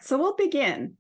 So we'll begin.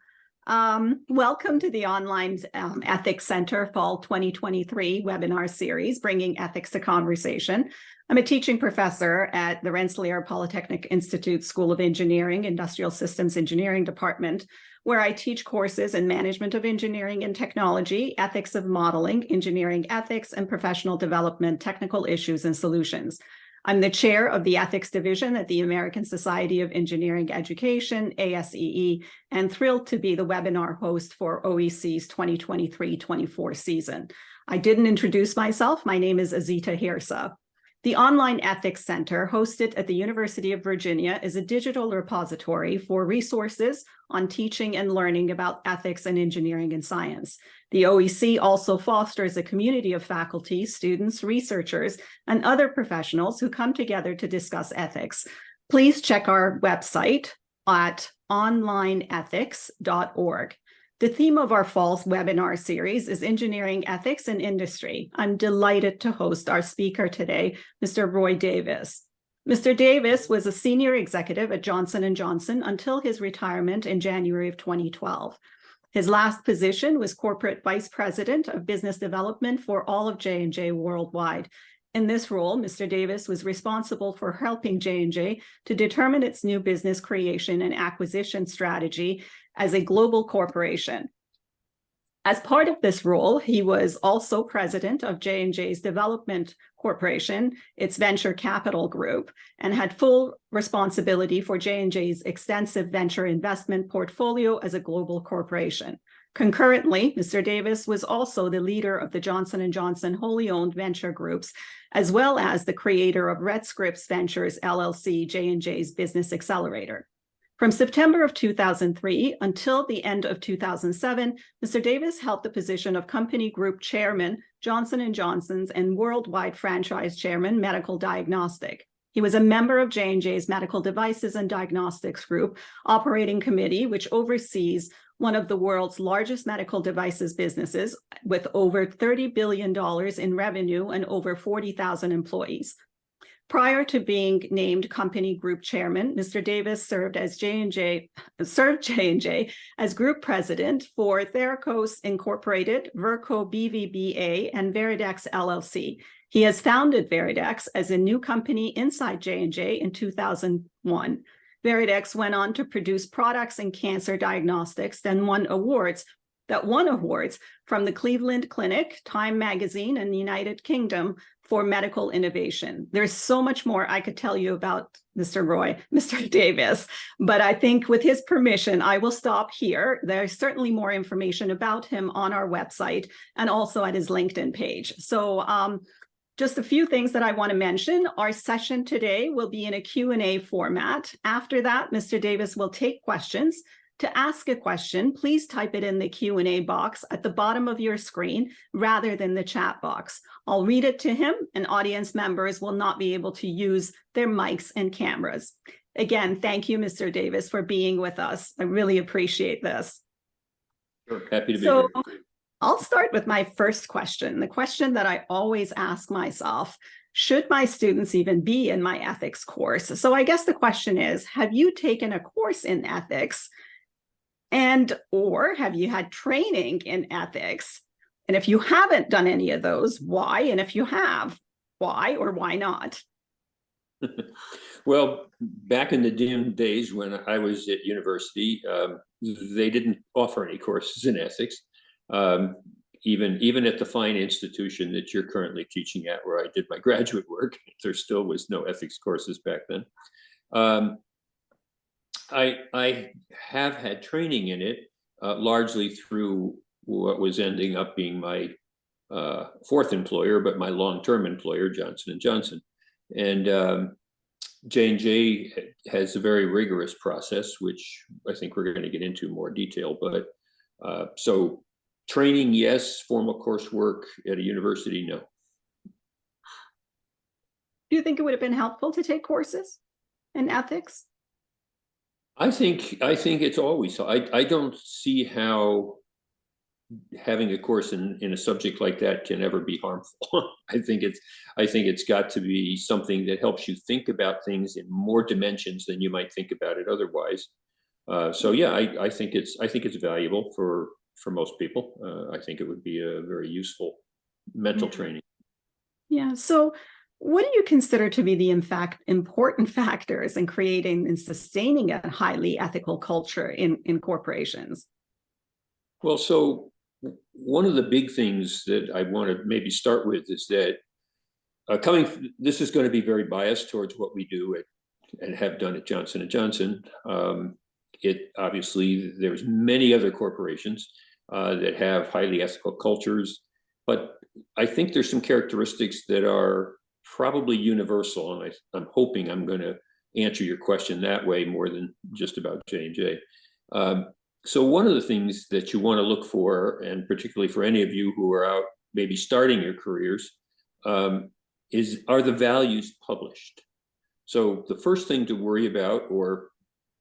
Welcome to the Online Ethics Center Fall 2023 webinar series, Bringing Ethics to Conversation. I'm a teaching professor at the Rensselaer Polytechnic Institute School of Engineering, Industrial Systems Engineering Department, where I teach courses in management of engineering and technology, ethics of modeling, engineering ethics, and professional development, technical issues and solutions. I'm the chair of the Ethics Division at the American Society of Engineering Education, ASEE, and thrilled to be the webinar host for OEC's 2023-24 season. I didn't introduce myself. My name is Azita Hirsa. The Online Ethics Center, hosted at the University of Virginia, is a digital repository for resources on teaching and learning about ethics and engineering and science. The OEC also fosters a community of faculty, students, researchers, and other professionals who come together to discuss ethics. Please check our website at onlineethics.org. The theme of our fall webinar series is Engineering Ethics in Industry. I'm delighted to host our speaker today, Mr. Roy Davis. Mr. Davis was a senior executive at Johnson & Johnson until his retirement in January of 2012. His last position was Corporate Vice President of Business Development for all of J&J worldwide. In this role, Mr. Davis was responsible for helping J&J to determine its new business creation and acquisition strategy as a global corporation. As part of this role, he was also president of J&J's Development Corporation, its venture capital group, and had full responsibility for J&J's extensive venture investment portfolio as a global corporation. Concurrently, Mr. Davis was also the leader of the Johnson & Johnson wholly owned venture groups, as well as the creator of RedScripts Ventures LLC, J&J's business accelerator. From September of 2003 until the end of 2007, Mr. Davis held the position of company group chairman, Johnson & Johnson's, and worldwide franchise chairman, Medical Diagnostic. He was a member of J&J's Medical Devices and Diagnostics Group Operating Committee, which oversees one of the world's largest medical devices businesses with over $30 billion in revenue and over 40,000 employees. Prior to being named company group chairman, Mr. Davis served J&J as group president for Theracos Incorporated, Verco BVBA, and Veridex LLC. He has founded Veridex as a new company inside J&J in 2001. Veridex went on to produce products in cancer diagnostics and won awards from the Cleveland Clinic, Time Magazine, and the United Kingdom for medical innovation. There's so much more I could tell you about Mr. Davis, but I think with his permission, I will stop here. There's certainly more information about him on our website and also at his LinkedIn page. So just a few things that I want to mention. Our session today will be in a Q&A format. After that, Mr. Davis will take questions. To ask a question, please type it in the Q&A box at the bottom of your screen rather than the chat box. I'll read it to him, and audience members will not be able to use their mics and cameras. Again, thank you, Mr. Davis, for being with us. I really appreciate this. Sure, happy to be here. I'll start with my first question, the question that I always ask myself. Should my students even be in my ethics course? So I guess the question is, have you taken a course in ethics? Or have you had training in ethics? And if you haven't done any of those, why? And if you have, why or why not? Well, back in the dim days when I was at university, they didn't offer any courses in ethics. Even at the fine institution that you're currently teaching at, where I did my graduate work, there still was no ethics courses back then. I have had training in it, largely through what was ending up being my fourth employer, but my long-term employer, Johnson & Johnson. And J&J has a very rigorous process, which I think we're going to get into more detail. But so training, yes. Formal coursework at a university, no. Do you think it would have been helpful to take courses in ethics? I think it's always. I don't see how having a course in a subject like that can ever be harmful. I think it's got to be something that helps you think about things in more dimensions than you might think about it otherwise. So yeah, I think it's valuable for most people. I think it would be a very useful mental training. Yeah. So, what do you consider to be the in fact important factors in creating and sustaining a highly ethical culture in corporations? Well, so one of the big things that I want to maybe start with is that this is going to be very biased towards what we do and have done at Johnson and Johnson. It obviously there's many other corporations that have highly ethical cultures, but I think there's some characteristics that are probably universal, and I'm hoping I'm going to answer your question that way more than just about J&J. So one of the things that you want to look for, and particularly for any of you who are out maybe starting your careers, are the values published? So the first thing to worry about, or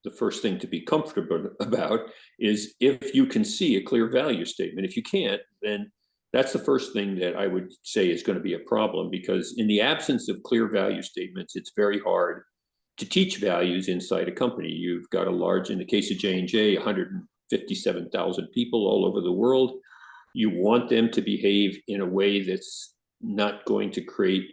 the first thing to be comfortable about, is if you can see a clear value statement. If you can't, then that's the first thing that I would say is going to be a problem, because in the absence of clear value statements, it's very hard to teach values inside a company. You've got a large, in the case of J&J, 157,000 people all over the world. You want them to behave in a way that's not going to create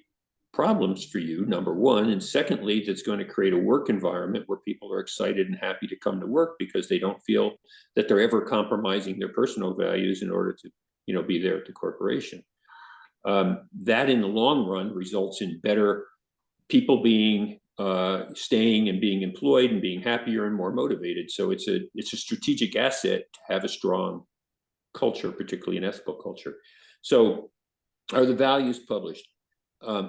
problems for you, number one. And secondly, that's going to create a work environment where people are excited and happy to come to work because they don't feel that they're ever compromising their personal values in order to, be there at the corporation. That in the long run results in better people being staying and being employed and being happier and more motivated. So it's a strategic asset to have a strong culture, particularly an ethical culture. So are the values published?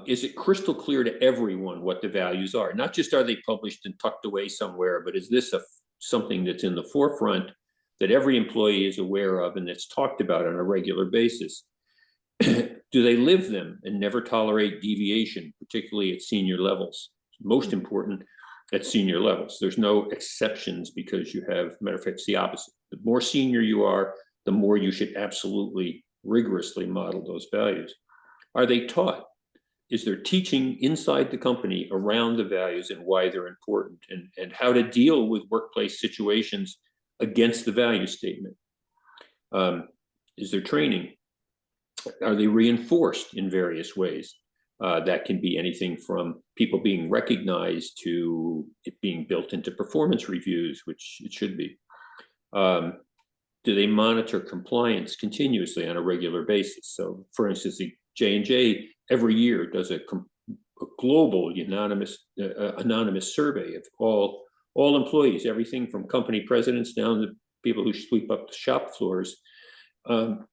Is it crystal clear to everyone what the values are? Not just are they published and tucked away somewhere, but is this something that's in the forefront that every employee is aware of and that's talked about on a regular basis? Do they live them and never tolerate deviation, particularly at senior levels? Most important, at senior levels. There's no exceptions, because you have, matter of fact, it's the opposite. The more senior you are, the more you should absolutely rigorously model those values. Are they taught? Is there teaching inside the company around the values and why they're important, and how to deal with workplace situations against the value statement? Is there training? Are they reinforced in various ways? That can be anything from people being recognized to it being built into performance reviews, which it should be. Do they monitor compliance continuously on a regular basis? So, for instance, the J&J every year does a global anonymous survey of all employees, everything from company presidents down to people who sweep up the shop floors,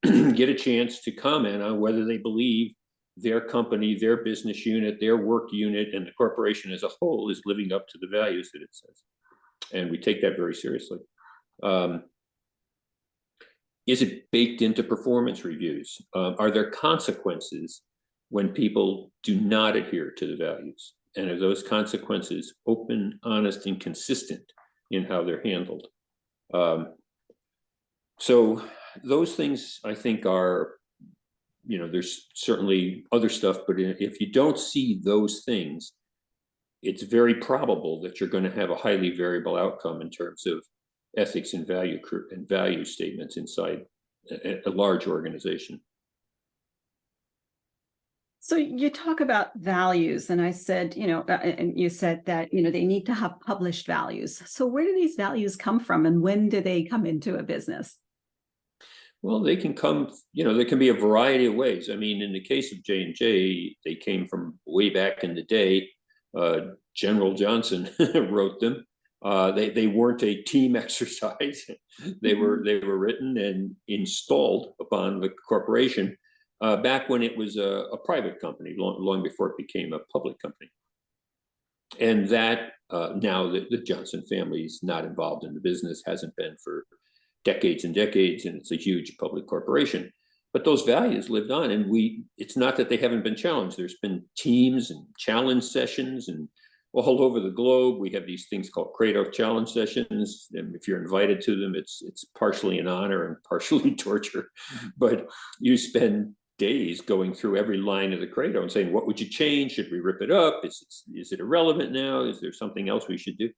get a chance to comment on whether they believe their company, their business unit, their work unit, and the corporation as a whole is living up to the values that it says. And we take that very seriously. Is it baked into performance reviews? Are there consequences when people do not adhere to the values? And are those consequences open, honest, and consistent in how they're handled? So those things, I think, are, there's certainly other stuff, but if you don't see those things, it's very probable that you're going to have a highly variable outcome in terms of ethics and value statements inside a large organization. So you talk about values, and I said, and you said that, they need to have published values. So where do these values come from, and when do they come into a business? Well, they can come, there can be a variety of ways. I mean, in the case of J&J, they came from way back in the day. General Johnson wrote them. They weren't a team exercise. They were written and installed upon the corporation back when it was a private company, long before it became a public company. And that now the Johnson family is not involved in the business, hasn't been for decades and decades, and it's a huge public corporation. But those values lived on, and it's not that they haven't been challenged. There's been teams and challenge sessions, and all over the globe, we have these things called Credo challenge sessions. And if you're invited to them, it's partially an honor and partially torture. But you spend days going through every line of the Credo and saying, what would you change? Should we rip it up? Is it irrelevant now? Is there something else we should do?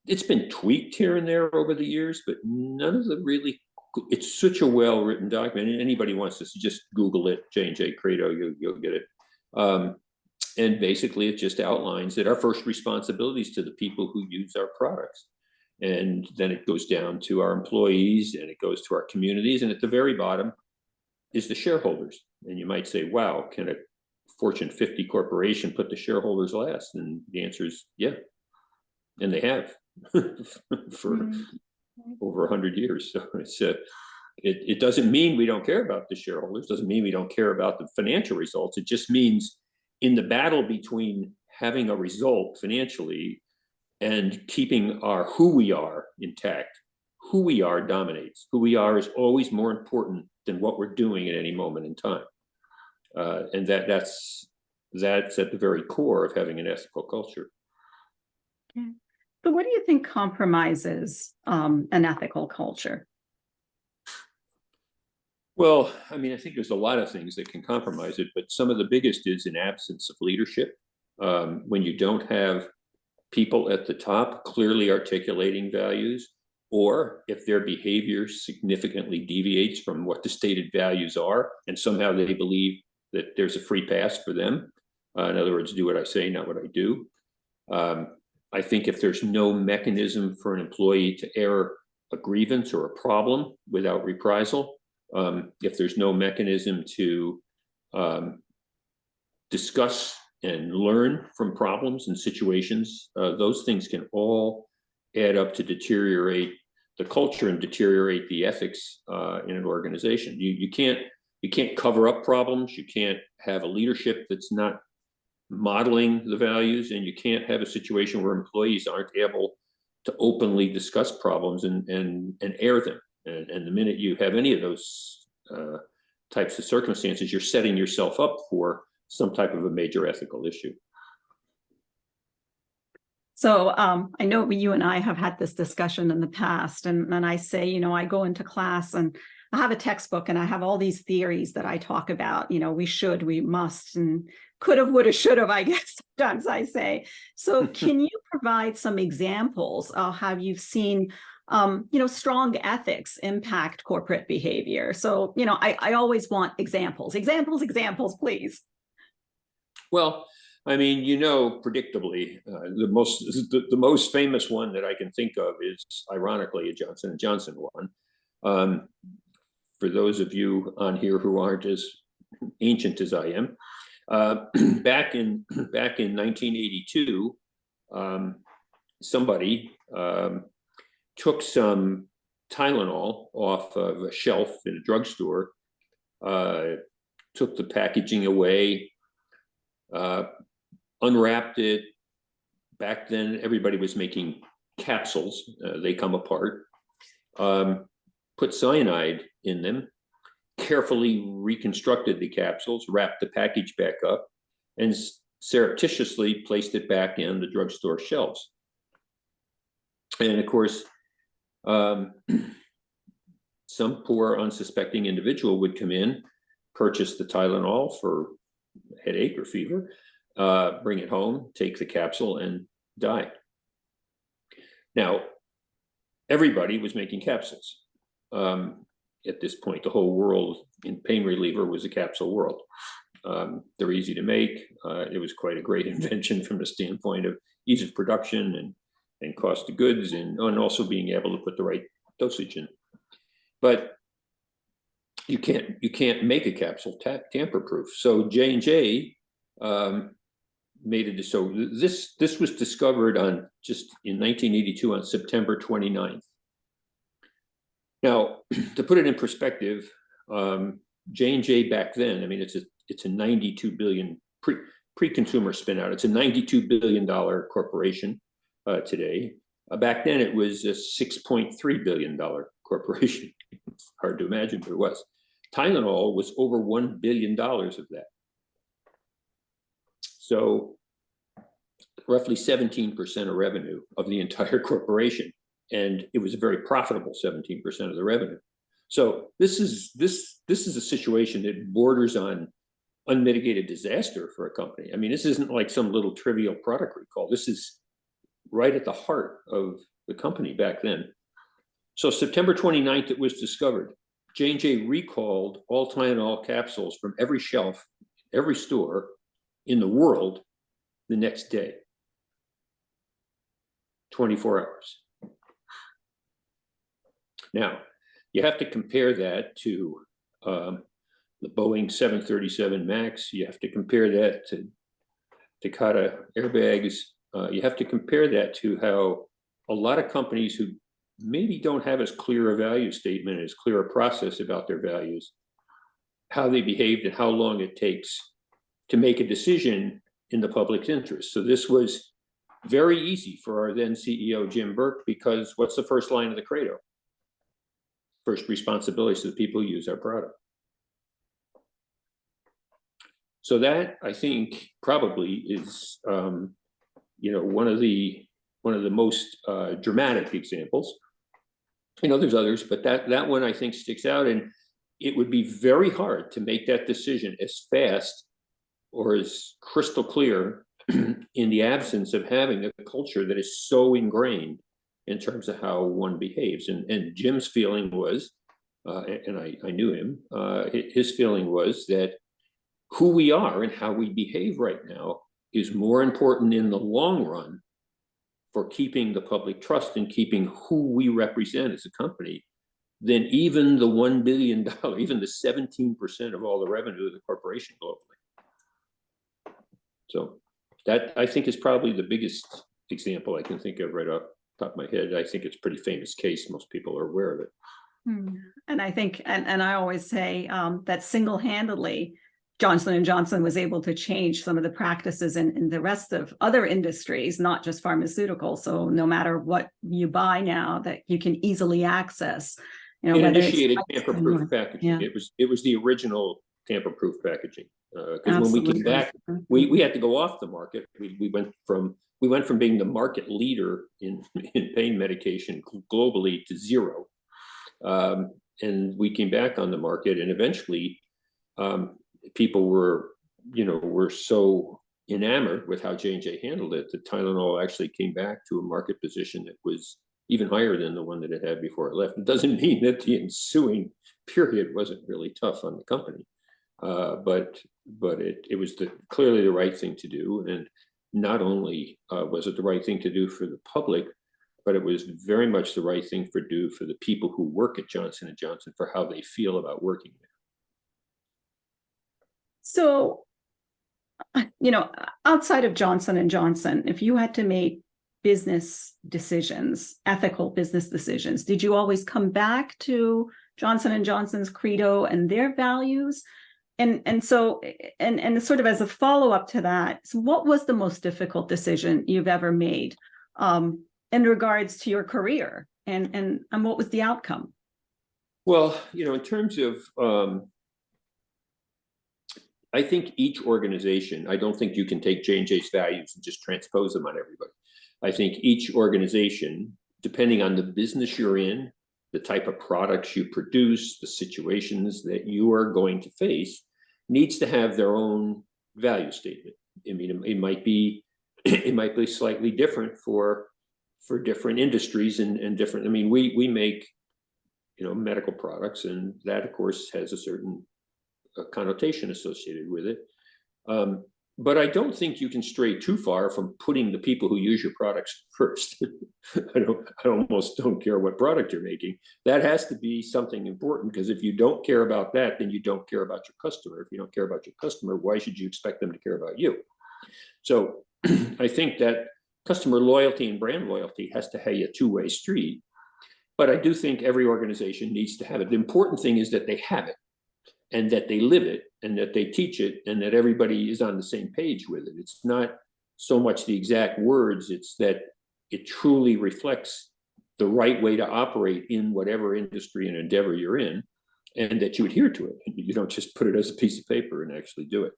it's been tweaked here and there over the years, but none of them really. It's such a well-written document. And anybody wants to just Google it, J&J Credo, you'll get it. And basically, it just outlines that our first responsibilities to the people who use our products. And then it goes down to our employees, and it goes to our communities. And at the very bottom is the shareholders. And you might say, wow, can a Fortune 50 corporation put the shareholders last? And the answer is yeah. And they have for over 100 years. So it's it doesn't mean we don't care about the shareholders, doesn't mean we don't care about the financial results. It just means in the battle between having a result financially and keeping our who we are intact, who we are dominates. Who we are is always more important than what we're doing at any moment in time. And that's at the very core of having an ethical culture. Okay. So what do you think compromises an ethical culture? Well, I mean, I think there's a lot of things that can compromise it, but some of the biggest is an absence of leadership. When you don't have people at the top clearly articulating values, or if their behavior significantly deviates from what the stated values are, and somehow they believe that there's a free pass for them. In other words, do what I say, not what I do. I think if there's no mechanism for an employee to air a grievance or a problem without reprisal, if there's no mechanism to discuss and learn from problems and situations, those things can all add up to deteriorate the culture and deteriorate the ethics in an organization. You can't cover up problems. You can't have a leadership that's not modeling the values, and you can't have a situation where employees aren't able to openly discuss problems and air them. And the minute you have any of those types of circumstances, you're setting yourself up for some type of a major ethical issue. So I know you and I have had this discussion in the past, and I say, you know, I go into class and I have a textbook and I have all these theories that I talk about, you know, we should, we must, and could have, would have, should have, I guess sometimes I say. So can you provide some examples of how you've seen, you know, strong ethics impact corporate behavior? So, you know, I always want examples, please. Well, I mean, you know, predictably, the most famous one that I can think of is, ironically, a Johnson & Johnson one. For those of you on here who aren't as ancient as I am, back in 1982, somebody took some Tylenol off of a shelf in a drugstore, took the packaging away, unwrapped it. Back then, everybody was making capsules. They come apart. Put cyanide in them, carefully reconstructed the capsules, wrapped the package back up, and surreptitiously placed it back in the drugstore shelves. And of course, some poor unsuspecting individual would come in, purchase the Tylenol for headache or fever, bring it home, take the capsule, and die. Now, everybody was making capsules. At this point, the whole world in pain reliever was a capsule world. They're easy to make. It was quite a great invention from the standpoint of ease of production and cost of goods, and also being able to put the right dosage in. But you can't make a capsule tamper-proof. So J&J made it. So this was discovered in 1982 on September 29th. Now, to put it in perspective, J&J back then, I mean, it's a 92 billion pre-consumer spin out. It's a $92 billion corporation today. Back then, it was a $6.3 billion corporation. Hard to imagine, but it was. Tylenol was over $1 billion of that. So roughly 17% of revenue of the entire corporation. And it was a very profitable 17% of the revenue. So this is a situation that borders on unmitigated disaster for a company. I mean, this isn't like some little trivial product recall. This is right at the heart of the company back then. So September 29th, it was discovered. J&J recalled all Tylenol capsules from every shelf, every store in the world the next day. 24 hours. Now, you have to compare that to the Boeing 737 MAX. You have to compare that to Takata airbags. You have to compare that to how a lot of companies who maybe don't have as clear a value statement, as clear a process about their values, how they behaved and how long it takes to make a decision in the public's interest. So this was very easy for our then CEO, Jim Burke, because what's the first line of the credo? First responsibility to the people who use our product. So that, I think, probably is one of the most dramatic examples. There's others, but that one I think sticks out, and it would be very hard to make that decision as fast or as crystal clear in the absence of having a culture that is so ingrained in terms of how one behaves. And Jim's feeling was, and I knew him, his feeling was that who we are and how we behave right now is more important in the long run for keeping the public trust and keeping who we represent as a company than even the $1 billion, even the 17% of all the revenue of the corporation globally. So that, I think, is probably the biggest example I can think of right off the top of my head. I think it's a pretty famous case. Most people are aware of it. And I think, and I always say that single-handedly, Johnson & Johnson was able to change some of the practices in the rest of other industries, not just pharmaceutical. So no matter what you buy now, that you can easily access. It initiated tamper-proof packaging. Yeah. It was the original tamper-proof packaging. Because when we came back, we had to go off the market. We went from being the market leader in pain medication globally to zero, and we came back on the market, and eventually people were so enamored with how J&J handled it that Tylenol actually came back to a market position that was even higher than the one that it had before it left. It doesn't mean that the ensuing period wasn't really tough on the company, but it was clearly the right thing to do. And not only was it the right thing to do for the public, but it was very much the right thing to do for the people who work at Johnson & Johnson, for how they feel about working there. So, outside of Johnson & Johnson, if you had to make business decisions, ethical business decisions, did you always come back to Johnson & Johnson's credo and their values? And so sort of as a follow-up to that, so what was the most difficult decision you've ever made in regards to your career, and what was the outcome? Well, in terms of I think each organization, I don't think you can take J&J's values and just transpose them on everybody. I think each organization, depending on the business you're in, the type of products you produce, the situations that you are going to face, needs to have their own value statement. I mean, it might be slightly different for different industries and different. I mean, we make medical products, and that of course has a certain connotation associated with it. But I don't think you can stray too far from putting the people who use your products first. I almost don't care what product you're making. That has to be something important, because if you don't care about that, then you don't care about your customer. If you don't care about your customer, why should you expect them to care about you? So I think that customer loyalty and brand loyalty has to have a two-way street. But I do think every organization needs to have it. The important thing is that they have it, and that they live it, and that they teach it, and that everybody is on the same page with it. It's not so much the exact words, it's that it truly reflects the right way to operate in whatever industry and endeavor you're in, and that you adhere to it. You don't just put it as a piece of paper and actually do it.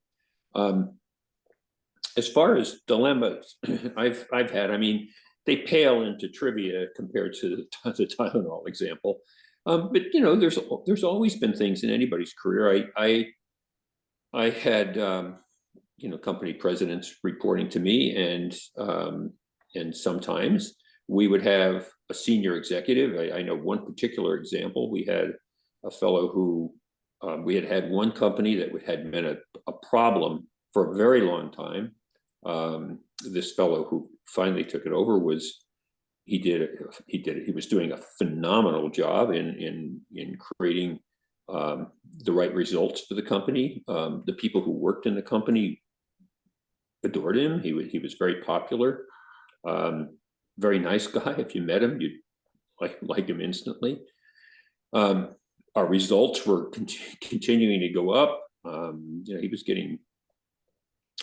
As far as dilemmas I've had, I mean, they pale into trivia compared to the Tylenol example. But there's always been things in anybody's career. I had company presidents reporting to me, and sometimes we would have a senior executive. I know one particular example. We had a fellow who we had one company that had been a problem for a very long time. This fellow who finally took it over he was doing a phenomenal job in creating the right results for the company. The people who worked in the company adored him. He was very popular, very nice guy. If you met him, you'd like him instantly. Our results were continuing to go up. He was getting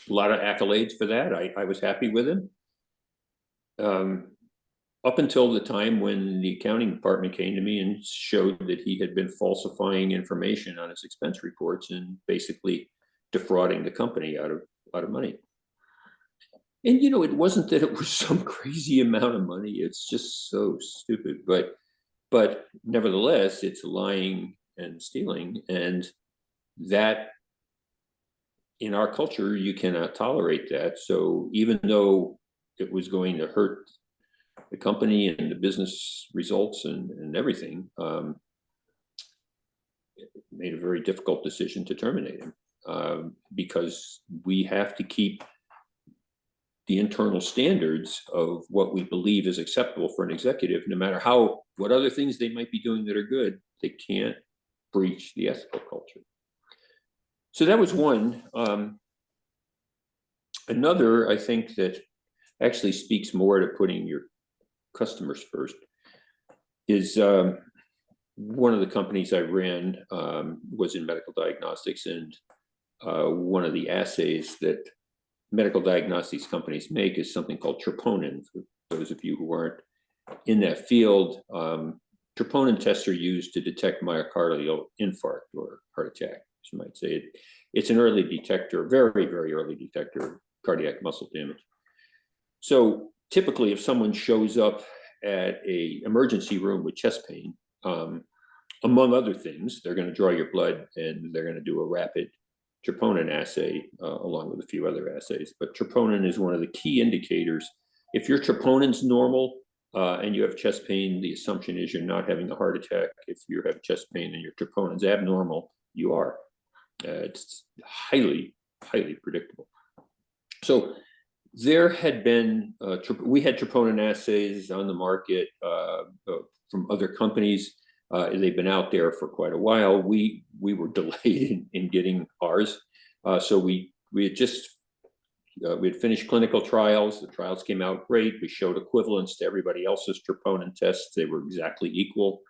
a lot of accolades for that. I was happy with him. Up until the time when the accounting department came to me and showed that he had been falsifying information on his expense reports and basically defrauding the company out of money. And it wasn't that it was some crazy amount of money. It's just so stupid. But nevertheless, it's lying and stealing, and that in our culture you cannot tolerate that. So even though it was going to hurt the company and the business results and everything, made a very difficult decision to terminate him, because we have to keep the internal standards of what we believe is acceptable for an executive. No matter what other things they might be doing that are good, they can't breach the ethical culture. So that was one. Another, I think, that actually speaks more to putting your customers first is one of the companies I ran was in medical diagnostics, and one of the assays that medical diagnostics companies make is something called troponin. For those of you who aren't in that field, troponin tests are used to detect myocardial infarct or heart attack, as you might say. It's an early detector, very, very early detector of cardiac muscle damage. So typically, if someone shows up at an emergency room with chest pain, among other things, they're going to draw your blood and they're going to do a rapid troponin assay along with a few other assays. But troponin is one of the key indicators. If your troponin's normal and you have chest pain, the assumption is you're not having a heart attack. If you have chest pain and your troponin's abnormal, you are. It's highly, highly predictable. So there had been, we had troponin assays on the market from other companies. They've been out there for quite a while. We were delayed in getting ours. So we had finished clinical trials. The trials came out great. We showed equivalence to everybody else's troponin tests. They were exactly equal.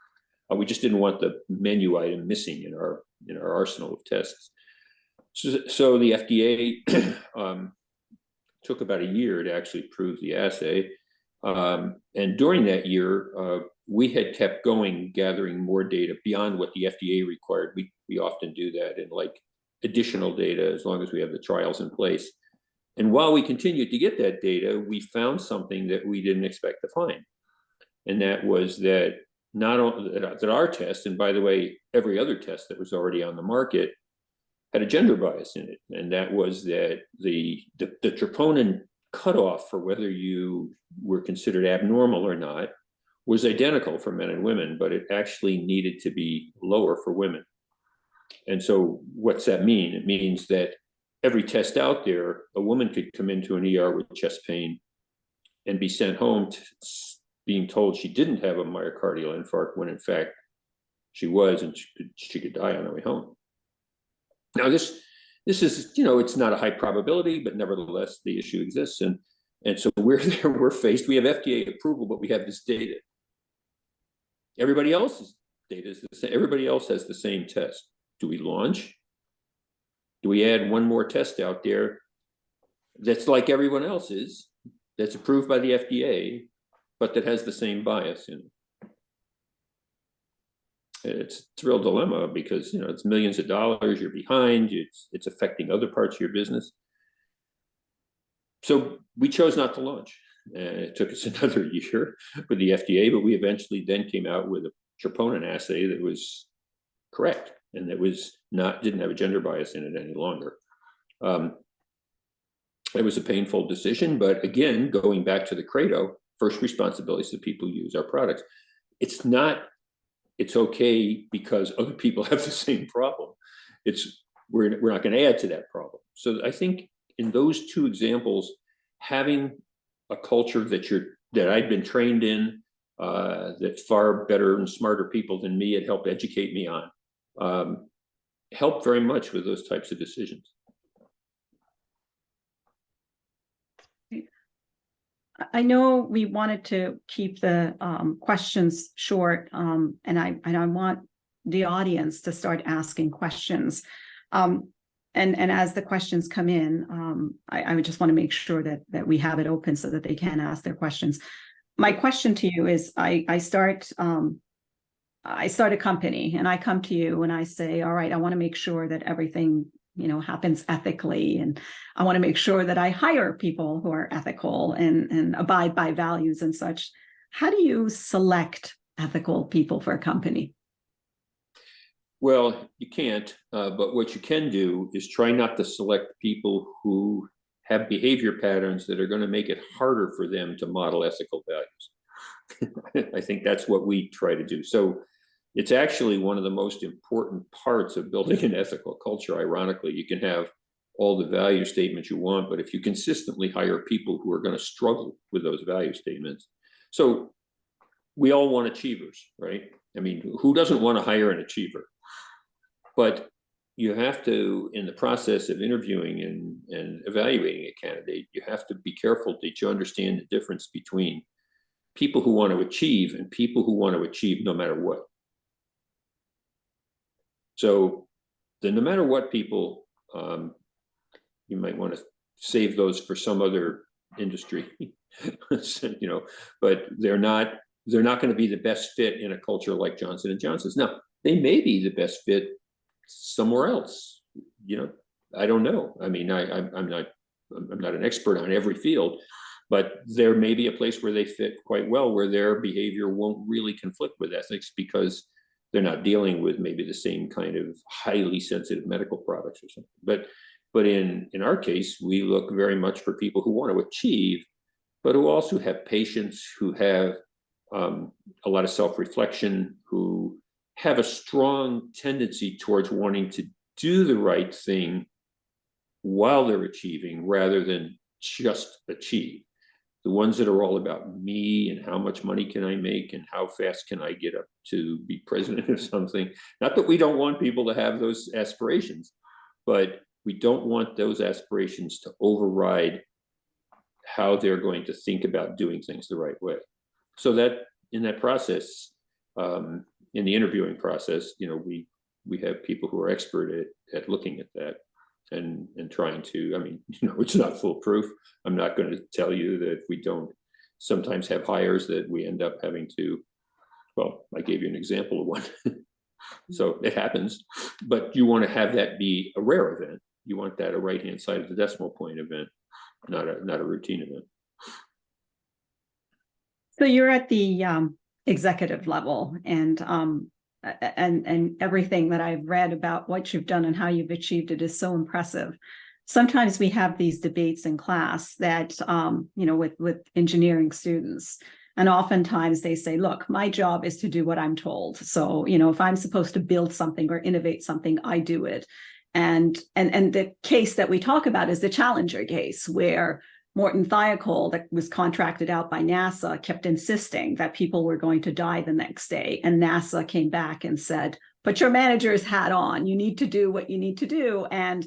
We just didn't want the menu item missing in our arsenal of tests. So the FDA took about a year to actually prove the assay. And during that year, we had kept going, gathering more data beyond what the FDA required. We often do that in additional data as long as we have the trials in place. And while we continued to get that data, we found something that we didn't expect to find. And that was that not only that our test, and by the way, every other test that was already on the market, had a gender bias in it. And that was that the troponin cutoff for whether you were considered abnormal or not was identical for men and women, but it actually needed to be lower for women. And so what's that mean? It means that every test out there, a woman could come into an ER with chest pain and be sent home being told she didn't have a myocardial infarct when in fact she was, and she could die on her way home. Now this is, it's not a high probability, but nevertheless the issue exists. And so we're faced, we have FDA approval, but we have this data. Everybody else's data is the same. Everybody else has the same test. Do we launch? Do we add one more test out there that's like everyone else's, that's approved by the FDA, but that has the same bias in it? It's a real dilemma because, it's millions of dollars, you're behind, it's affecting other parts of your business. So we chose not to launch. It took us another year with the FDA, but we eventually then came out with a troponin assay that was correct and that didn't have a gender bias in it any longer. It was a painful decision, but again, going back to the credo, first responsibility is the people who use our products. It's not, it's okay because other people have the same problem. We're not going to add to that problem. So I think in those two examples, having a culture that I'd been trained in, that far better and smarter people than me had helped educate me on, helped very much with those types of decisions. I know we wanted to keep the questions short, and I want the audience to start asking questions. And as the questions come in, I would just want to make sure that we have it open so that they can ask their questions. My question to you is, I start a company and I come to you and I say, all right, I want to make sure that everything happens ethically, and I want to make sure that I hire people who are ethical and abide by values and such. How do you select ethical people for a company? Well, you can't, but what you can do is try not to select people who have behavior patterns that are going to make it harder for them to model ethical values. I think that's what we try to do. So it's actually one of the most important parts of building an ethical culture. Ironically, you can have all the value statements you want, but if you consistently hire people who are going to struggle with those value statements. So we all want achievers, right? I mean, who doesn't want to hire an achiever? But you have to, in the process of interviewing and evaluating a candidate, you have to be careful that you understand the difference between people who want to achieve and people who want to achieve no matter what. So the no matter what people, you might want to save those for some other industry, but they're not going to be the best fit in a culture like Johnson & Johnson's. Now, they may be the best fit somewhere else. I don't know. I mean, I'm not an expert on every field, but there may be a place where they fit quite well, where their behavior won't really conflict with ethics because they're not dealing with maybe the same kind of highly sensitive medical products or something. But in our case, we look very much for people who want to achieve, but who also have patience, who have a lot of self-reflection, who have a strong tendency towards wanting to do the right thing while they're achieving rather than just achieve. The ones that are all about me and how much money can I make and how fast can I get up to be president of something. Not that we don't want people to have those aspirations, but we don't want those aspirations to override how they're going to think about doing things the right way. So that in that process, in the interviewing process, we have people who are expert at looking at that and trying to, I mean, it's not foolproof. I'm not going to tell you that we don't sometimes have hires that we end up having to, well, I gave you an example of one. So it happens, but you want to have that be a rare event. You want that a right-hand side of the decimal point event, not a routine event. So you're at the executive level, and everything that I've read about what you've done and how you've achieved it is so impressive. Sometimes we have these debates in class that, with engineering students, and oftentimes they say, look, my job is to do what I'm told. So, if I'm supposed to build something or innovate something, I do it. And the case that we talk about is the Challenger case, where Morton Thiokol, that was contracted out by NASA, kept insisting that people were going to die the next day. And NASA came back and said, put your manager's hat on. You need to do what you need to do. And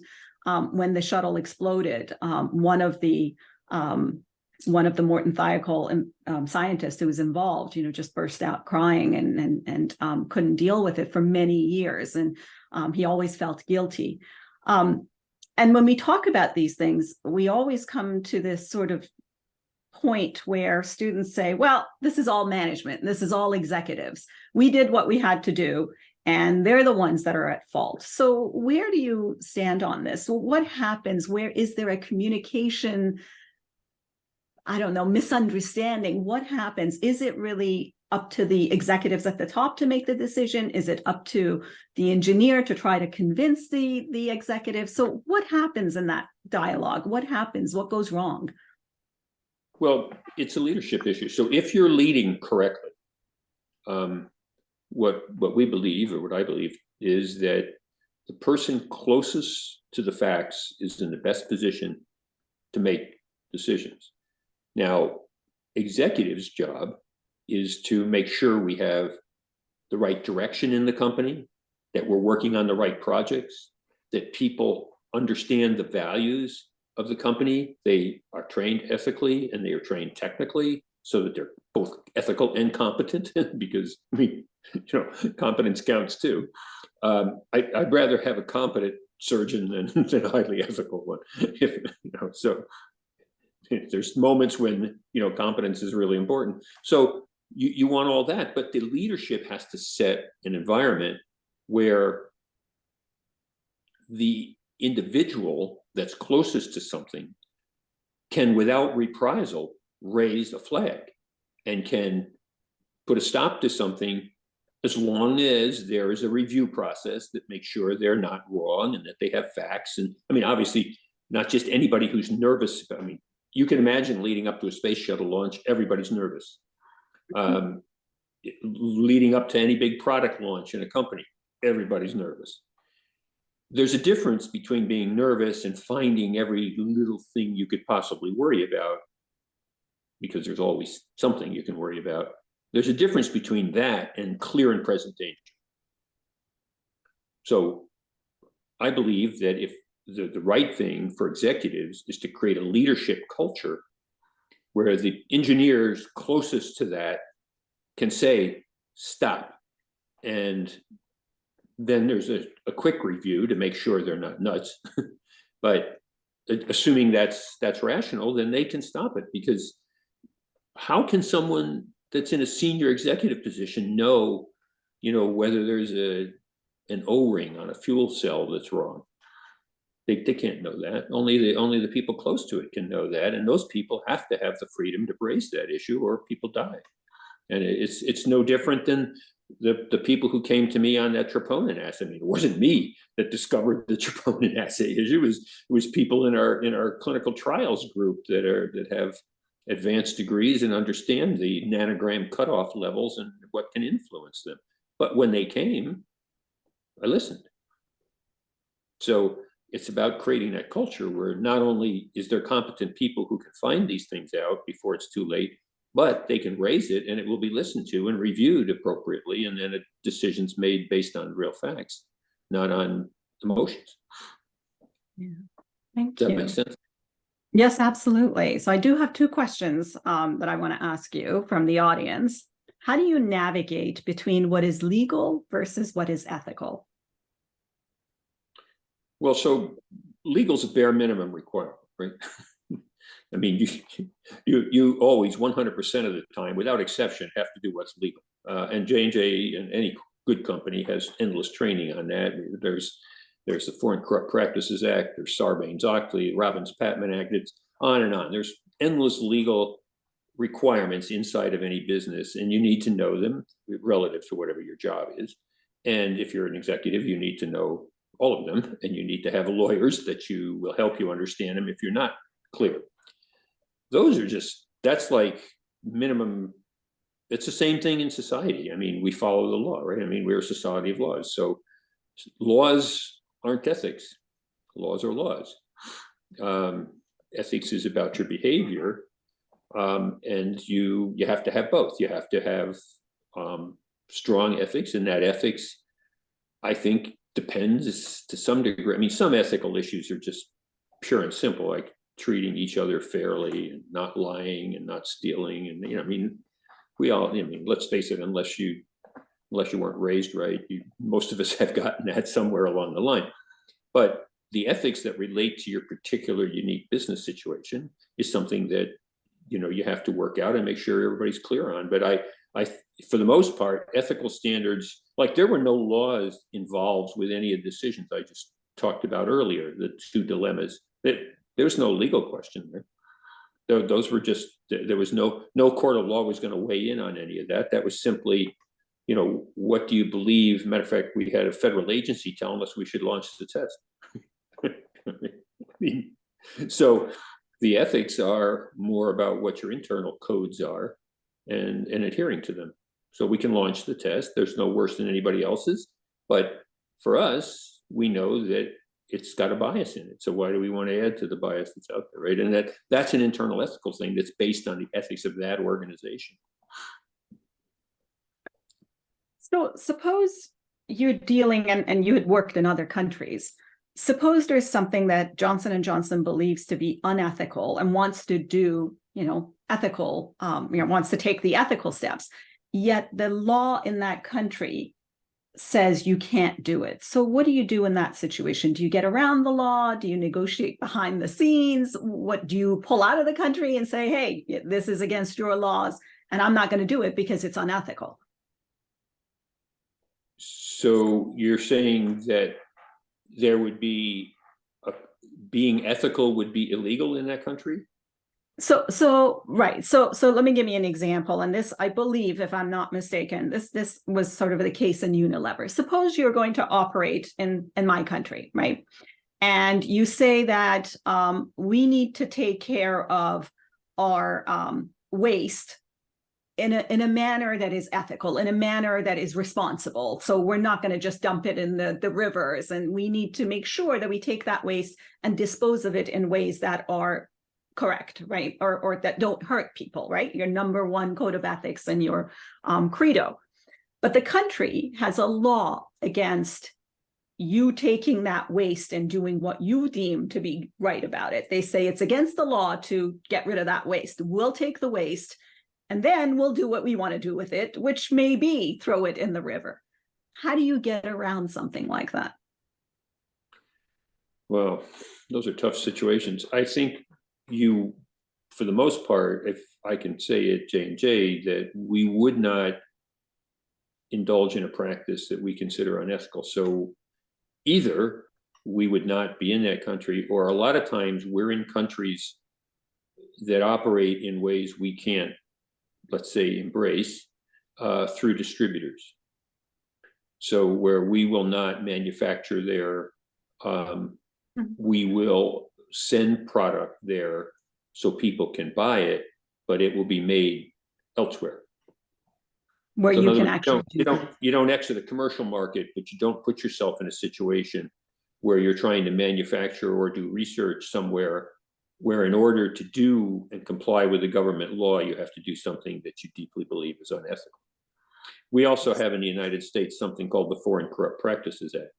when the shuttle exploded, one of the Morton Thiokol scientists who was involved, just burst out crying and couldn't deal with it for many years. And he always felt guilty. And when we talk about these things, we always come to this sort of point where students say, well, this is all management. This is all executives. We did what we had to do, and they're the ones that are at fault. So where do you stand on this? What happens? Where is there a communication, misunderstanding? What happens? Is it really up to the executives at the top to make the decision? Is it up to the engineer to try to convince the executive? So what happens in that dialogue? What happens? What goes wrong? Well, it's a leadership issue. So if you're leading correctly, what we believe, or what I believe, is that the person closest to the facts is in the best position to make decisions. Now, executives' job is to make sure we have the right direction in the company, that we're working on the right projects, that people understand the values of the company. They are trained ethically and they are trained technically so that they're both ethical and competent because I mean, competence counts too. I'd rather have a competent surgeon than a highly ethical one. So there's moments when competence is really important. So you want all that, but the leadership has to set an environment where the individual that's closest to something can, without reprisal, raise a flag and can put a stop to something, as long as there is a review process that makes sure they're not wrong and that they have facts. And I mean, obviously, not just anybody who's nervous. I mean, you can imagine leading up to a space shuttle launch, everybody's nervous. Leading up to any big product launch in a company, everybody's nervous. There's a difference between being nervous and finding every little thing you could possibly worry about, because there's always something you can worry about. There's a difference between that and clear and present danger. So I believe that if the right thing for executives is to create a leadership culture where the engineers closest to that can say, stop. And then there's a quick review to make sure they're not nuts. But assuming that's rational, then they can stop it. Because how can someone that's in a senior executive position know, whether there's an O-ring on a fuel cell that's wrong? They can't know that. Only the people close to it can know that. And those people have to have the freedom to raise that issue, or people die. And it's no different than the people who came to me on that troponin assay. I mean, it wasn't me that discovered the troponin assay issue. It was people in our clinical trials group that have advanced degrees and understand the nanogram cutoff levels and what can influence them. But when they came, I listened. So it's about creating that culture where not only is there competent people who can find these things out before it's too late, but they can raise it and it will be listened to and reviewed appropriately. And then a decision's made based on real facts, not on emotions. Yeah. Thank Does that you. make sense? Yes, absolutely. So I do have two questions that I want to ask you from the audience. How do you navigate between what is legal versus what is ethical? Well, so legal's a bare minimum requirement, right? I mean, you always 100% of the time, without exception, have to do what's legal. And J&J and any good company has endless training on that. There's the Foreign Corrupt Practices Act, there's Sarbanes-Oxley, Robbins-Patman Act, it's on and on. There's endless legal requirements inside of any business, and you need to know them relative to whatever your job is. And if you're an executive, you need to know all of them, and you need to have lawyers that will help you understand them if you're not clear. Those are that's like minimum. It's the same thing in society. I mean, we follow the law, right? I mean, we're a society of laws. So laws aren't ethics. Laws are laws. Ethics is about your behavior. And you have to have both. You have to have strong ethics, and that ethics, I think, depends to some degree. I mean, some ethical issues are just pure and simple, like treating each other fairly and not lying and not stealing. And, I mean, let's face it, unless you weren't raised right, most of us have gotten that somewhere along the line. But the ethics that relate to your particular unique business situation is something that, you have to work out and make sure everybody's clear on. But I, for the most part, ethical standards, like there were no laws involved with any of the decisions I just talked about earlier, the two dilemmas. There's no legal question there. Those were just, there was no court of law was going to weigh in on any of that. That was simply, what do you believe? Matter of fact, we had a federal agency telling us we should launch the test. So The ethics are more about what your internal codes are and adhering to them. So we can launch the test. There's no worse than anybody else's. But for us, we know that it's got a bias in it. So why do we want to add to the bias that's out there, right? And that's an internal ethical thing that's based on the ethics of that organization. So suppose you're dealing, and you had worked in other countries. Suppose there's something that Johnson & Johnson believes to be unethical and wants to do, ethical, wants to take the ethical steps, yet the law in that country says you can't do it. So what do you do in that situation? Do you get around the law? Do you negotiate behind the scenes? What do you pull out of the country and say, hey, this is against your laws and I'm not going to do it because it's unethical? So you're saying that there would be being ethical would be illegal in that country? Right. So let me give you an example. And this, I believe, if I'm not mistaken, this was sort of the case in Unilever. Suppose you're going to operate in my country, right? And you say that we need to take care of our waste in a manner that is ethical, in a manner that is responsible. So we're not going to just dump it in the rivers, and we need to make sure that we take that waste and dispose of it in ways that are correct, right? Or that don't hurt people, right? Your number one code of ethics and your credo. But the country has a law against you taking that waste and doing what you deem to be right about it. They say it's against the law to get rid of that waste. We'll take the waste and then we'll do what we want to do with it, which may be throw it in the river. How do you get around something like that? Well, those are tough situations. I think for the most part, if I can say at J&J, that we would not indulge in a practice that we consider unethical. So either we would not be in that country, or a lot of times we're in countries that operate in ways we can't, let's say, embrace through distributors. So where we will not manufacture there, we will send product there so people can buy it, but it will be made elsewhere. Where So you in can other words, actually you don't exit the commercial market, but you don't put yourself in a situation where you're trying to manufacture or do research somewhere where, in order to do and comply with the government law, you have to do something that you deeply believe is unethical. We also have in the United States something called the Foreign Corrupt Practices Act,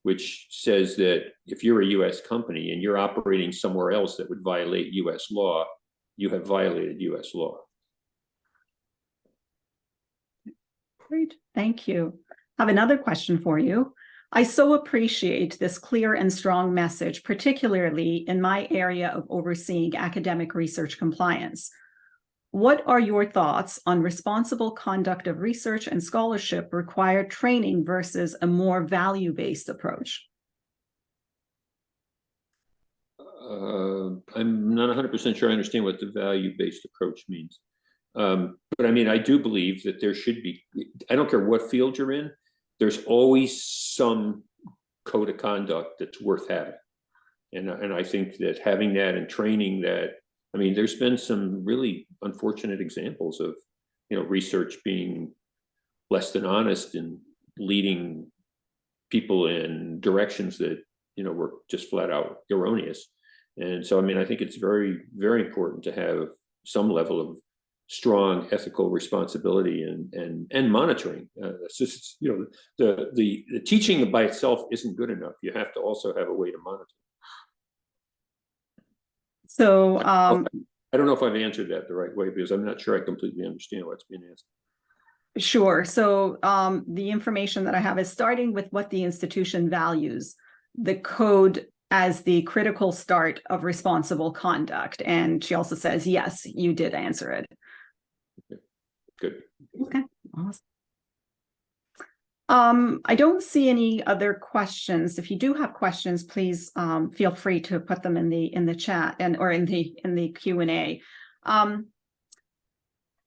which says that if you're a US company and you're operating somewhere else that would violate US law, you have violated US law. Great, thank you. I have another question for you. I so appreciate this clear and strong message, particularly in my area of overseeing academic research compliance. What are your thoughts on responsible conduct of research and scholarship required training versus a more value-based approach? I'm not 100% sure I understand what the value-based approach means. But I mean, I do believe that there should be, I don't care what field you're in, there's always some code of conduct that's worth having. And I think that having that and training that, I mean, there's been some really unfortunate examples of, research being less than honest and leading people in directions that, were just flat out erroneous. And so, I mean, I think it's very, very important to have some level of strong ethical responsibility and monitoring. It's just, the teaching by itself isn't good enough. You have to also have a way to monitor. So I don't know if I've answered that the right way, because I'm not sure I completely understand what's being asked. Sure. So the information that I have is starting with what the institution values, the code as the critical start of responsible conduct. And she also says, yes, you did answer it. Okay. Good. Okay, awesome. I don't see any other questions. If you do have questions, please feel free to put them in the chat or in the Q&A.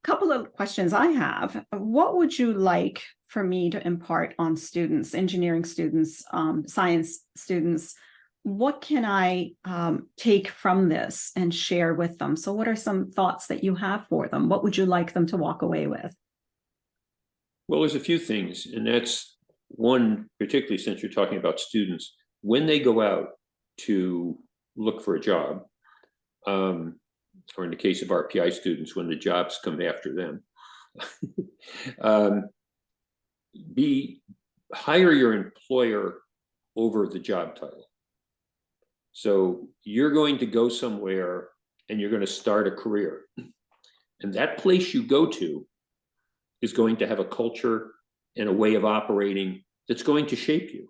Couple of questions I have. What would you like for me to impart on students, engineering students, science students, what can I take from this and share with them? So what are some thoughts that you have for them? What would you like them to walk away with? Well, there's a few things, and that's one, particularly since you're talking about students, when they go out to look for a job, or in the case of RPI students, when the jobs come after them, hire your employer over the job title. So you're going to go somewhere and you're going to start a career. And that place you go to is going to have a culture and a way of operating that's going to shape you.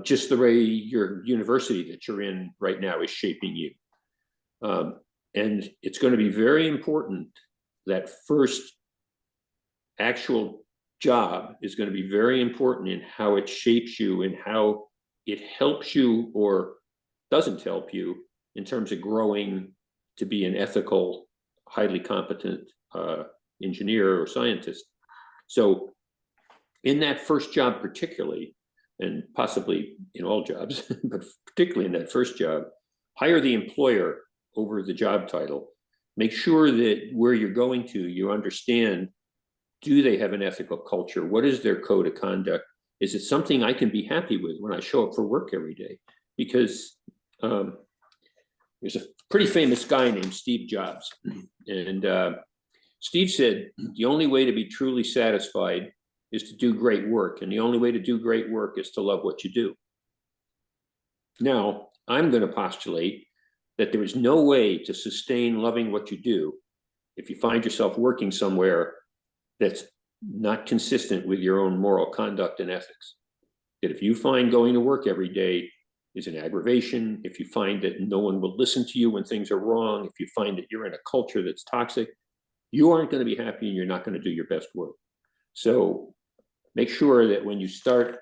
Just the way your university that you're in right now is shaping you. And it's going to be very important that first actual job is going to be very important in how it shapes you and how it helps you or doesn't help you in terms of growing to be an ethical, highly competent engineer or scientist. So in that first job particularly, and possibly in all jobs, but particularly in that first job, hire the employer over the job title. Make sure that where you're going to, you understand, do they have an ethical culture? What is their code of conduct? Is it something I can be happy with when I show up for work every day? Because there's a pretty famous guy named Steve Jobs. And Steve said, the only way to be truly satisfied is to do great work. And the only way to do great work is to love what you do. Now, I'm going to postulate that there is no way to sustain loving what you do if you find yourself working somewhere that's not consistent with your own moral conduct and ethics. That if you find going to work every day is an aggravation, if you find that no one will listen to you when things are wrong, if you find that you're in a culture that's toxic, you aren't going to be happy and you're not going to do your best work. So make sure that when you start,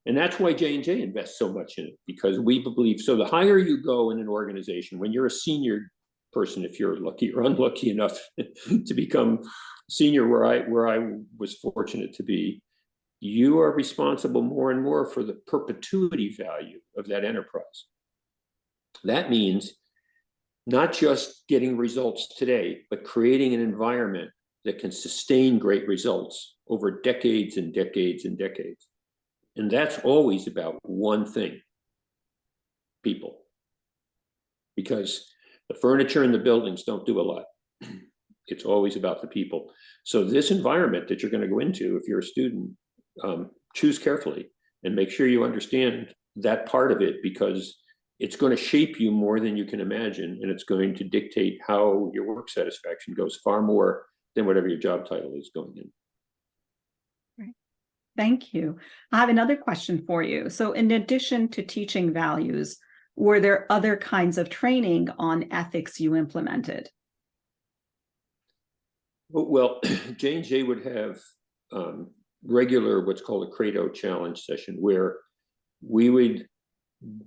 and that's why J&J invests so much in it, because we believe, so the higher you go in an organization, when you're a senior person, if you're lucky or unlucky enough to become senior where I was fortunate to be, you are responsible more and more for the perpetuity value of that enterprise. That means not just getting results today, but creating an environment that can sustain great results over decades and decades and decades. And that's always about one thing: people. Because the furniture and the buildings don't do a lot. It's always about the people. So this environment that you're going to go into, if you're a student, choose carefully and make sure you understand that part of it, because it's going to shape you more than you can imagine, and it's going to dictate how your work satisfaction goes far more than whatever your job title is going in. Right. Thank you. I have another question for you. So in addition to teaching values, were there other kinds of training on ethics you implemented? Well, J&J would have regular, what's called a Credo challenge session, where we would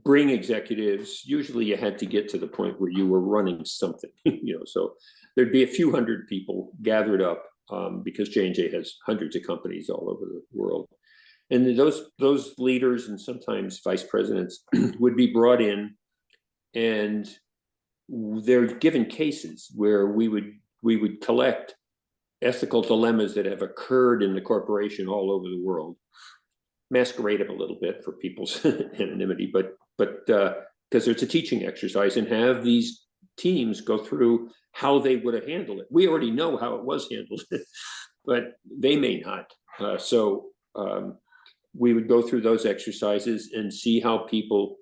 bring executives. Usually you had to get to the point where you were running something, so there'd be a few hundred people gathered up, because J&J has hundreds of companies all over the world. And those leaders and sometimes vice presidents would be brought in, and they're given cases where we would collect ethical dilemmas that have occurred in the corporation all over the world, masquerade them a little bit for people's anonymity, but because it's a teaching exercise, and have these teams go through how they would have handled it. We already know how it was handled, but they may not. So we would go through those exercises and see how people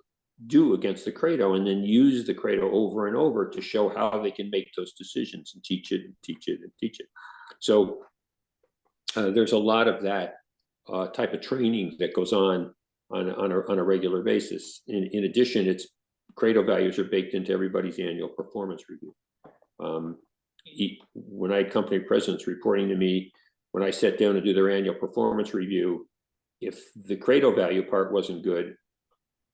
do against the Credo, and then use the Credo over and over to show how they can make those decisions and teach it and teach it and teach it. So there's a lot of that type of training that goes on a regular basis. In addition, it's Credo values are baked into everybody's annual performance review. When I had company presidents reporting to me, when I sat down to do their annual performance review, if the Credo value part wasn't good,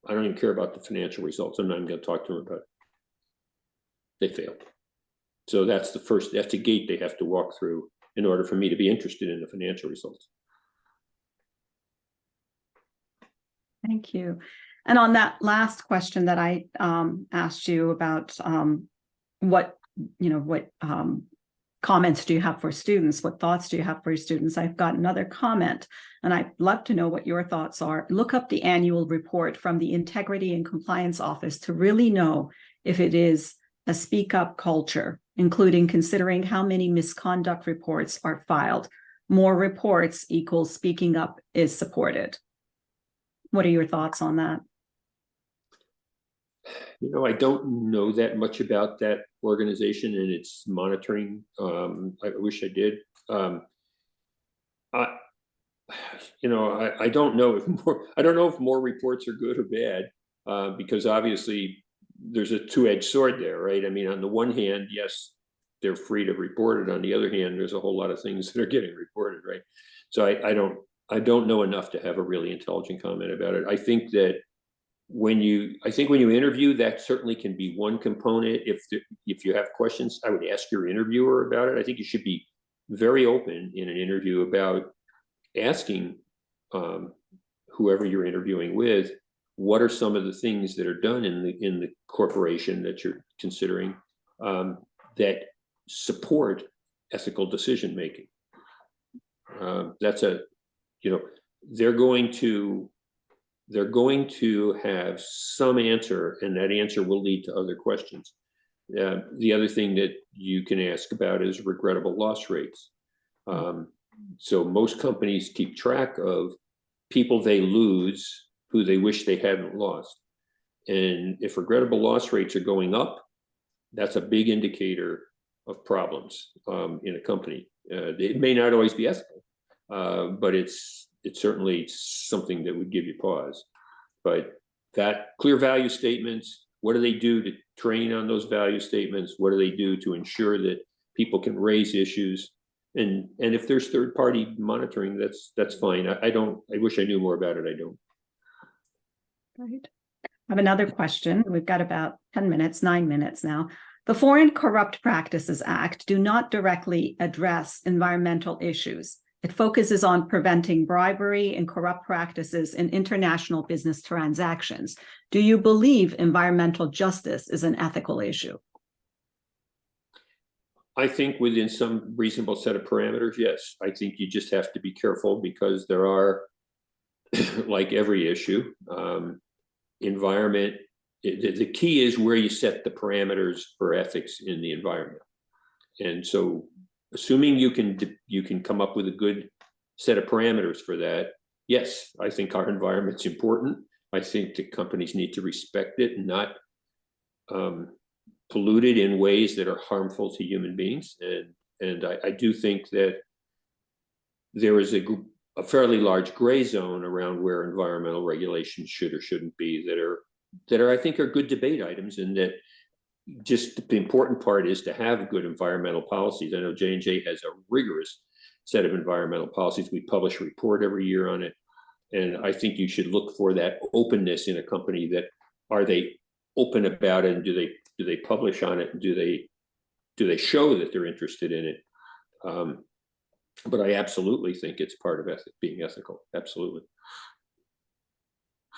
I don't even care about the financial results. I'm not even going to talk to them about it. They failed. So that's the gate they have to walk through in order for me to be interested in the financial results. Thank you. And on that last question that I asked you about what comments do you have for students? What thoughts do you have for your students? I've got another comment, and I'd love to know what your thoughts are. Look up the annual report from the Integrity and Compliance Office to really know if it is a speak up culture, including considering how many misconduct reports are filed. More reports equals speaking up is supported. What are your thoughts on that? I don't know that much about that organization and its monitoring. I wish I did. I don't know if more reports are good or bad, because obviously there's a two-edged sword there, right? I mean, on the one hand, yes, they're free to report it. On the other hand, there's a whole lot of things that are getting reported, right? So I don't know enough to have a really intelligent comment about it. I think when you interview, that certainly can be one component. If you have questions, I would ask your interviewer about it. I think you should be very open in an interview about asking whoever you're interviewing with, what are some of the things that are done in the corporation that you're considering that support ethical decision making. They're going to have some answer, and that answer will lead to other questions. The other thing that you can ask about is regrettable loss rates. So most companies keep track of people they lose who they wish they hadn't lost. And if regrettable loss rates are going up, that's a big indicator of problems in a company. It may not always be ethical, but it's certainly something that would give you pause. But that clear value statements, what do they do to train on those value statements? What do they do to ensure that people can raise issues? And if there's third-party monitoring, that's fine. I wish I knew more about it. I don't. Right. I have another question. We've got about 9 minutes now. The Foreign Corrupt Practices Act do not directly address environmental issues. It focuses on preventing bribery and corrupt practices in international business transactions. Do you believe environmental justice is an ethical issue? I think within some reasonable set of parameters, yes. I think you just have to be careful because there are, like every issue, environment. The key is where you set the parameters for ethics in the environment. And so assuming you can come up with a good set of parameters for that, yes, I think our environment's important. I think the companies need to respect it and not pollute it in ways that are harmful to human beings. And I do think that there is a fairly large gray zone around where environmental regulations should or shouldn't be that I think are good debate items, and that just the important part is to have good environmental policies. I know J&J has a rigorous set of environmental policies. We publish a report every year on it. And I think you should look for that openness in a company. That are they open about it, and do they publish on it, and do they show that they're interested in it? But I absolutely think it's part of being ethical. Absolutely.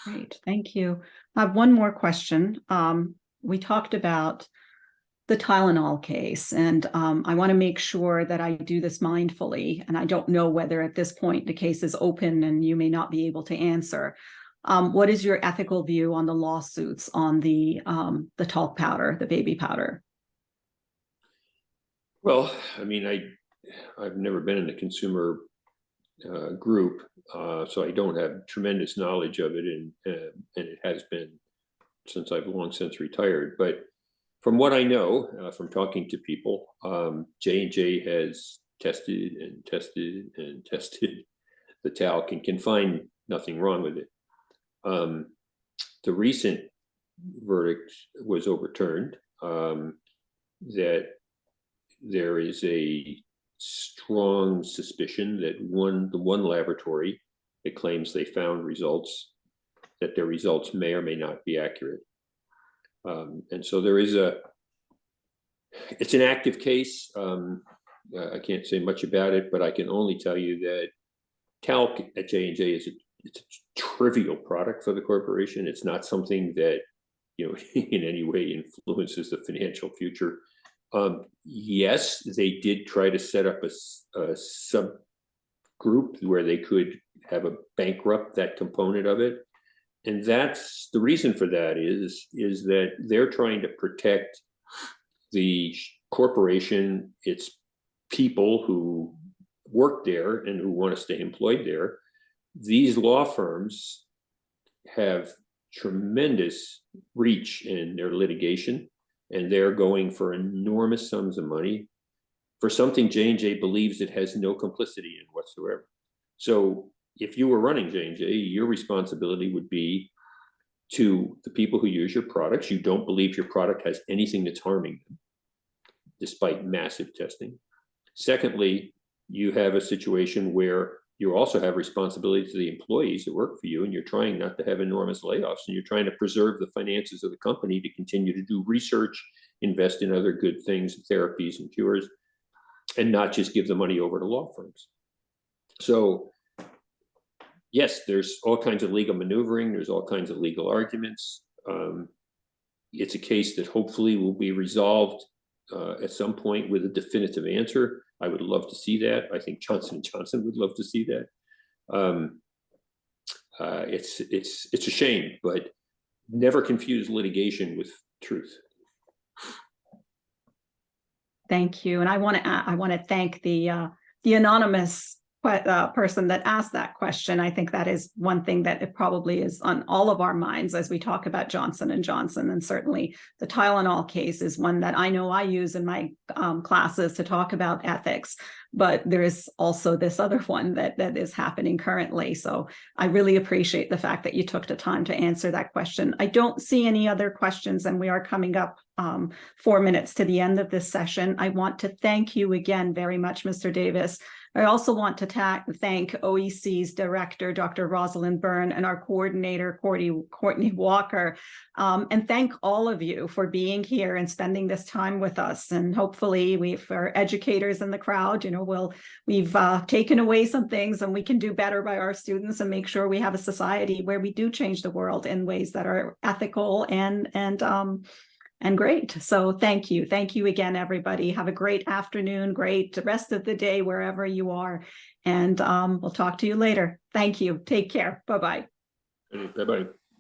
Great, thank you. I have one more question. We talked about the Tylenol case, and I want to make sure that I do this mindfully, and I don't know whether at this point the case is open and you may not be able to answer. What is your ethical view on the lawsuits on the talc powder, the baby powder? Well, I mean, I've never been in the consumer group, so I don't have tremendous knowledge of it, and it has been since I've long since retired. But from what I know, from talking to people, J&J has tested and tested and tested the talc and can find nothing wrong with it. The recent verdict was overturned. That there is a strong suspicion that the one laboratory that claims they found results, that their results may or may not be accurate. And so it's an active case. I can't say much about it, but I can only tell you that talc at J&J it's a trivial product for the corporation. It's not something that, you know, in any way influences the financial future. Yes, they did try to set up a subgroup where they could have a bankrupt that component of it. And that's the reason for that is that they're trying to protect the corporation, its people who work there and who want to stay employed there. These law firms have tremendous reach in their litigation, and they're going for enormous sums of money for something J&J believes it has no complicity in whatsoever. So if you were running J&J, your responsibility would be to the people who use your products. You don't believe your product has anything that's harming them, despite massive testing. Secondly, you have a situation where you also have responsibility to the employees that work for you, and you're trying not to have enormous layoffs, and you're trying to preserve the finances of the company to continue to do research, invest in other good things, therapies and cures, and not just give the money over to law firms. So yes, there's all kinds of legal maneuvering. There's all kinds of legal arguments. It's a case that hopefully will be resolved at some point with a definitive answer. I would love to see that. I think Johnson & Johnson would love to see that. It's a shame, but never confuse litigation with truth. Thank you. And I want to thank the anonymous person that asked that question. I think that is one thing that it probably is on all of our minds as we talk about Johnson & Johnson. And certainly the Tylenol case is one that I know I use in my classes to talk about ethics. But there is also this other one that is happening currently. So I really appreciate the fact that you took the time to answer that question. I don't see any other questions, and we are coming up 4 minutes to the end of this session. I want to thank you again very much, Mr. Davis. I also want to thank OEC's director, Dr. Rosalind Byrne, and our coordinator, Courtney Walker, and thank all of you for being here and spending this time with us. And hopefully, for educators in the crowd, you know, we've taken away some things, and we can do better by our students and make sure we have a society where we do change the world in ways that are ethical and great. So thank you. Thank you again, everybody. Have a great afternoon, great rest of the day, wherever you are. And we'll talk to you later. Thank you. Take care. Bye-bye. Bye-bye.